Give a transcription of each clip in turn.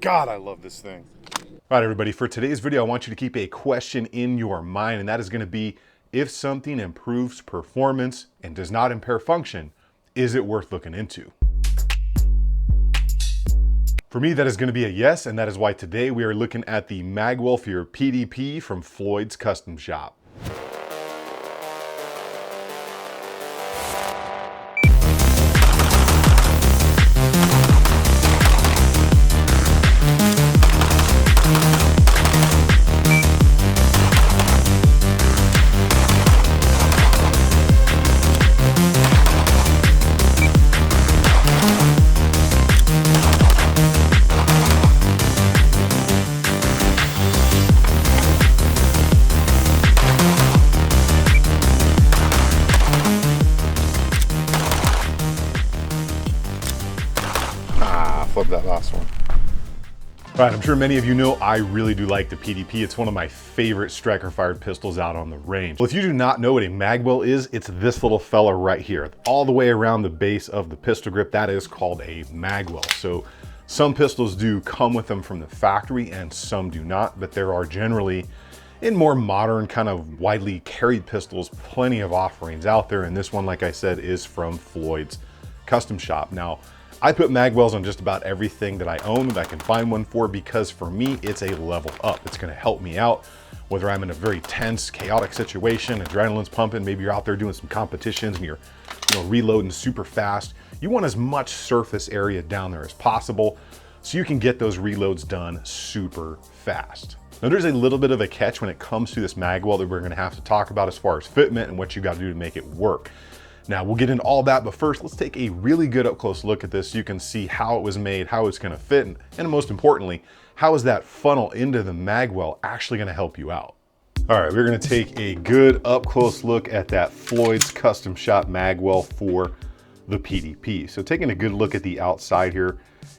God, I love this thing. All right, everybody, for today's video, I want you to keep a question in your mind, and that is gonna be, if something improves performance and does not impair function, is it worth looking into? For me, that is gonna be a yes, and that is why today we are looking at the Magwell for your PDP from Floyd's Custom Shop. Flip that last one. All right, I'm sure many of you know I really do like the PDP. It's one of my favorite striker-fired pistols out on the range. Well, if you do not know what a Magwell is, it's this little fella right here. All the way around the base of the pistol grip, that is called a Magwell. So some pistols do come with them from the factory and some do not, but there are generally, in more modern kind of widely carried pistols, plenty of offerings out there. And this one, like I said, is from Floyd's Custom Shop. Now, I put Magwells on just about everything that I own that I can find one for, because for me, it's a level up. It's gonna help me out, whether I'm in a very tense, chaotic situation, adrenaline's pumping, maybe you're out there doing some competitions and you're reloading super fast. You want as much surface area down there as possible so you can get those reloads done super fast. Now, there's a little bit of a catch when it comes to this Magwell that we're gonna have to talk about as far as fitment and what you gotta do to make it work. Now, we'll get into all that, but first, let's take a really good up close look at this so you can see how it was made, how it's gonna fit, and most importantly, how is that funnel into the Magwell actually gonna help you out? All right, we're gonna take a good up close look at that Floyd's Custom Shop Magwell for the PDP. So taking a good look at the outside here,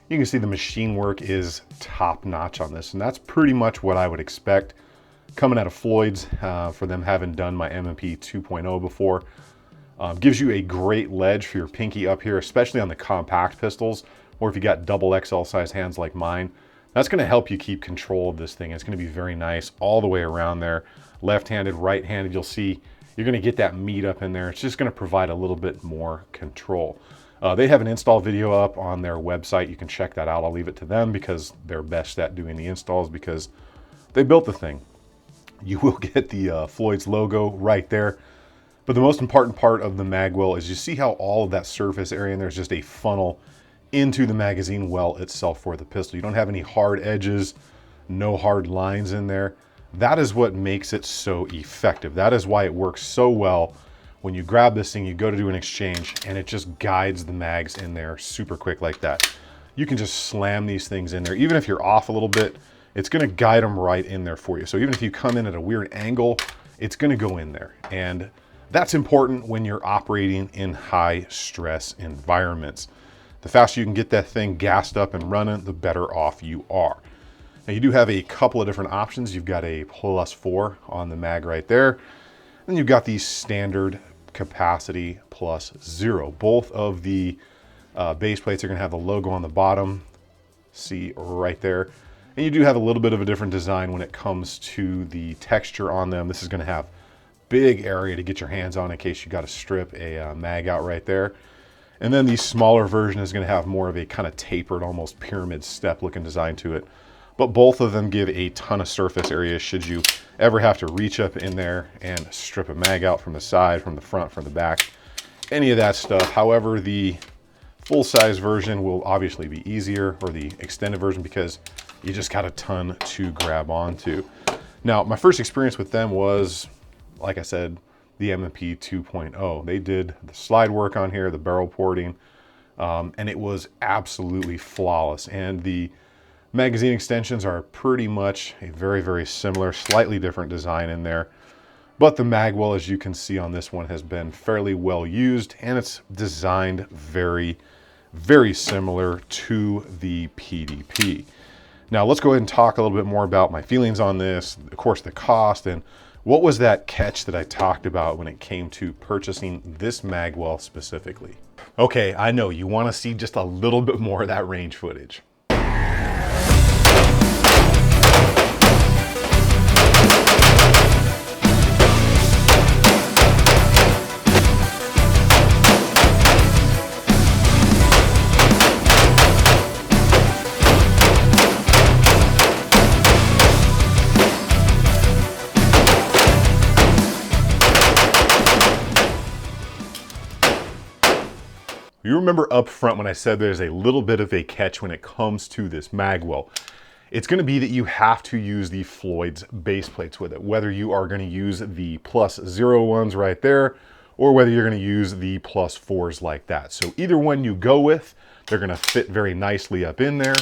you can see the machine work is top notch on this, and that's pretty much what I would expect coming out of Floyd's for them having done my M&P 2.0 before. Gives you a great ledge for your pinky up here, especially on the compact pistols, or if you got double XL size hands like mine. That's gonna help you keep control of this thing. It's gonna be very nice all the way around there. Left-handed, right-handed, you'll see you're gonna get that meat up in there. It's just gonna provide a little bit more control. They have an install video up on their website. You can check that out. I'll leave it to them because they're best at doing the installs because they built the thing. You will get the Floyd's logo right there. But the most important part of the Magwell is you see how all of that surface area in there is just a funnel into the magazine well itself for the pistol. You don't have any hard edges, no hard lines in there. That is what makes it so effective. That is why it works so well when you grab this thing, you go to do an exchange, and it just guides the mags in there super quick like that. You can just slam these things in there. Even if you're off a little bit, it's gonna guide them right in there for you. So even if you come in at a weird angle, it's gonna go in there. And that's important when you're operating in high stress environments. The faster you can get that thing gassed up and running, the better off you are. Now, you do have a couple of different options. You've got a +4 on the mag right there. Then you've got the standard capacity +0. Both of the base plates are gonna have the logo on the bottom. See right there. And you do have a little bit of a different design when it comes to the texture on them. This is gonna have big area to get your hands on in case you got to strip a mag out right there. And then the smaller version is going to have more of a kind of tapered, almost pyramid step looking design to it. But both of them give a ton of surface area should you ever have to reach up in there and strip a mag out from the side, from the front, from the back, any of that stuff. However, the full-size version will obviously be easier, or the extended version, because you just got a ton to grab onto. Now, my first experience with them was, like I said, the M&P 2.0. They did the slide work on here, the barrel porting, and it was absolutely flawless. And the magazine extensions are pretty much a very, very similar, slightly different design in there. But the Magwell, as you can see on this one, has been fairly well used, and it's designed very, very similar to the PDP. Now let's go ahead and talk a little bit more about my feelings on this, of course, the cost, and what was that catch that I talked about when it came to purchasing this Magwell specifically. Okay, I know you want to see just a little bit more of that range footage. remember up front when I said there's a little bit of a catch when it comes to this Magwell. It's going to be that you have to use the Floyds base plates with it, whether you are going to use the +0 ones right there, or whether you're going to use the +4s like that. So either one you go with, they're going to fit very nicely up in there,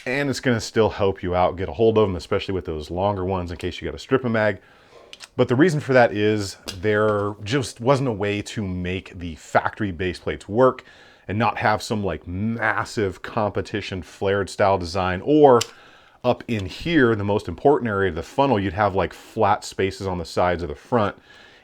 and it's going to still help you out get a hold of them, especially with those longer ones in case you got to strip a mag. But the reason for that is there just wasn't a way to make the factory base plates work and not have some like massive competition flared style design, or up in here, the most important area of the funnel, you'd have like flat spaces on the sides of the front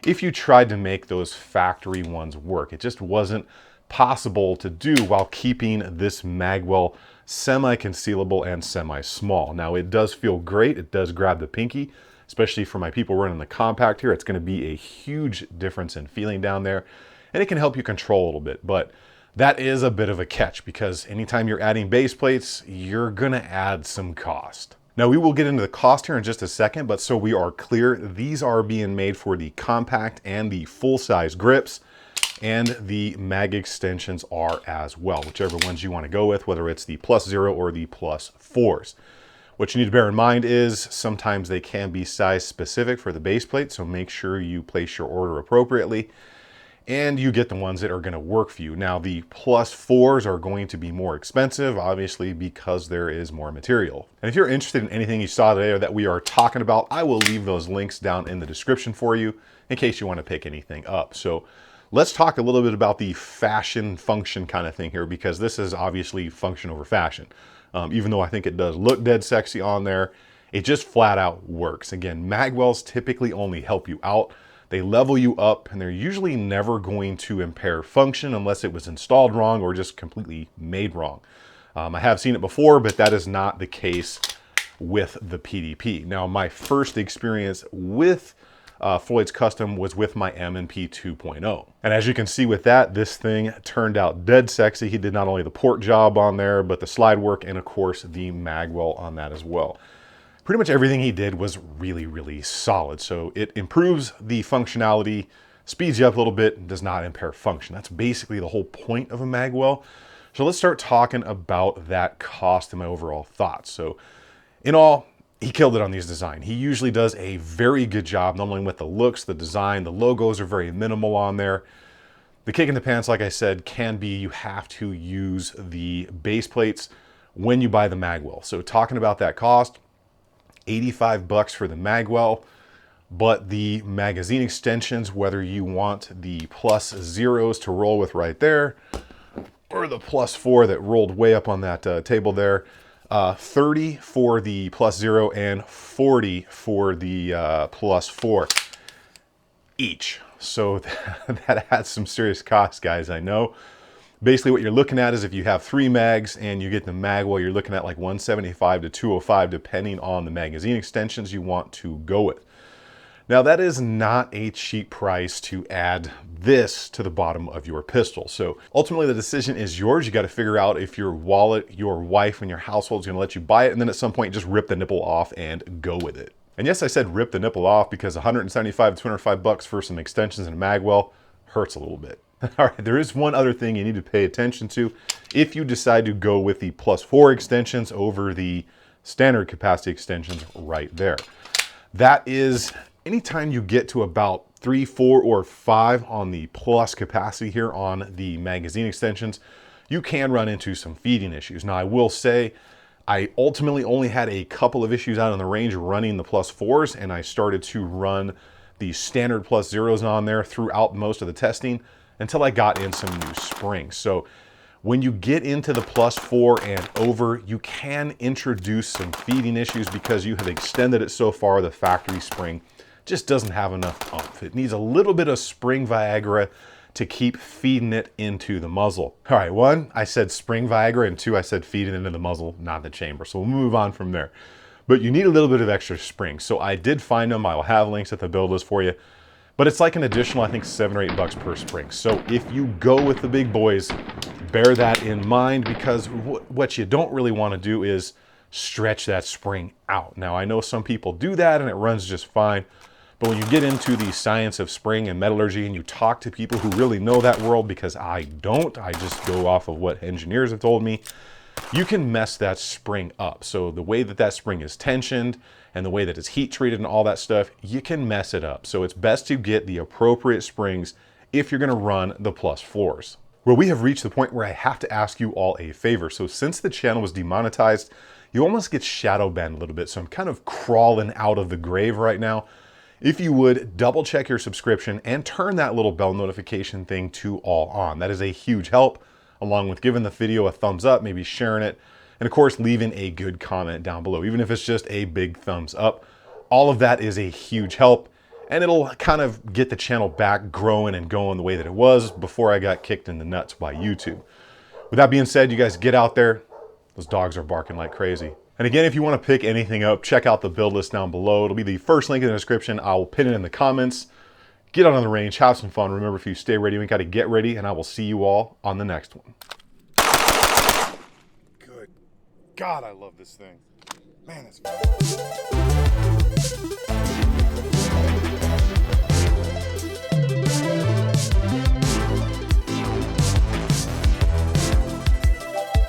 if you tried to make those factory ones work. It just wasn't possible to do while keeping this Magwell semi-concealable and semi-small. Now it does feel great, it does grab the pinky, especially for my people running the compact here. It's going to be a huge difference in feeling down there, and it can help you control a little bit. But that is a bit of a catch, because anytime you're adding base plates, you're going to add some cost. Now we will get into the cost here in just a second, but so we are clear, these are being made for the compact and the full-size grips, and the mag extensions are as well, whichever ones you want to go with, whether it's the +0 or the +4s. What you need to bear in mind is sometimes they can be size specific for the base plate, so make sure you place your order appropriately and you get the ones that are going to work for you. Now the +4s are going to be more expensive, obviously, because there is more material. And if you're interested in anything you saw today or that we are talking about, I will leave those links down in the description for you in case you want to pick anything up. So let's talk a little bit about the fashion function kind of thing here, because this is obviously function over fashion. Even though I think it does look dead sexy on there, it just flat out works. Again, Magwells typically only help you out. They level you up, and they're usually never going to impair function unless it was installed wrong or just completely made wrong. I have seen it before, but that is not the case with the PDP. Now, my first experience with Floyd's Custom was with my M&P 2.0. And as you can see with that, this thing turned out dead sexy. He did not only the port job on there, but the slide work, and of course the Magwell on that as well. Pretty much everything he did was really, really solid. So it improves the functionality, speeds you up a little bit, and does not impair function. That's basically the whole point of a Magwell. So let's start talking about that cost and my overall thoughts. So in all, he killed it on these designs. He usually does a very good job, not only with the looks, the design, the logos are very minimal on there. The kick in the pants, like I said, can be you have to use the base plates when you buy the Magwell. So talking about that cost, $85 for the Magwell, but the magazine extensions, whether you want the +0s to roll with right there, or the +4 that rolled way up on that table there, 30 for the +0 and 40 for the +4 each. So that adds some serious costs, guys, I know. Basically what you're looking at is if you have 3 mags and you get the Magwell, you're looking at like $175 to $205 depending on the magazine extensions you want to go with. Now that is not a cheap price to add this to the bottom of your pistol. So ultimately the decision is yours. You got to figure out if your wallet, your wife, and your household is going to let you buy it, and then at some point just rip the nipple off and go with it. And yes, I said rip the nipple off because $175 to $205 for some extensions and a Magwell hurts a little bit. All right, there is one other thing you need to pay attention to if you decide to go with the +4 extensions over the standard capacity extensions right there. That is, anytime you get to about 3, 4, or 5 on the plus capacity here on the magazine extensions, you can run into some feeding issues. Now, I will say, I ultimately only had a couple of issues out on the range running the +4s, and I started to run the standard +0s on there throughout most of the testing until I got in some new springs. So when you get into the +4 and over, you can introduce some feeding issues because you have extended it so far. The factory spring just doesn't have enough oomph. It needs a little bit of spring Viagra to keep feeding it into the muzzle. All right, 1, I said spring Viagra, and 2, I said feeding into the muzzle, not the chamber. So we'll move on from there. But you need a little bit of extra spring. So I did find them. I will have links at the build list for you. But it's like an additional, I think, $7 or $8 per spring. So if you go with the big boys, bear that in mind, because what you don't really want to do is stretch that spring out. Now, I know some people do that and it runs just fine, But when you get into the science of spring and metallurgy and you talk to people who really know that world, because I don't, I just go off of what engineers have told me, you can mess that spring up. So the way that that spring is tensioned and the way that it's heat treated and all that stuff, you can mess it up. So it's best to get the appropriate springs if you're gonna run the plus floors. Well, we have reached the point where I have to ask you all a favor. So since the channel was demonetized, you almost get shadow banned a little bit. So I'm kind of crawling out of the grave right now. If you would, double check your subscription and turn that little bell notification thing to all on. That is a huge help, along with giving the video a thumbs up, maybe sharing it, and of course, leaving a good comment down below, even if it's just a big thumbs up. All of that is a huge help, and it'll kind of get the channel back growing and going the way that it was before I got kicked in the nuts by YouTube. With that being said, you guys get out there. Those dogs are barking like crazy. And again, if you want to pick anything up, check out the build list down below. It'll be the first link in the description. I will pin it in the comments. Get out on the range, have some fun. Remember, if you stay ready, we got to get ready, and I will see you all on the next one. Good God, I love this thing. Man, it's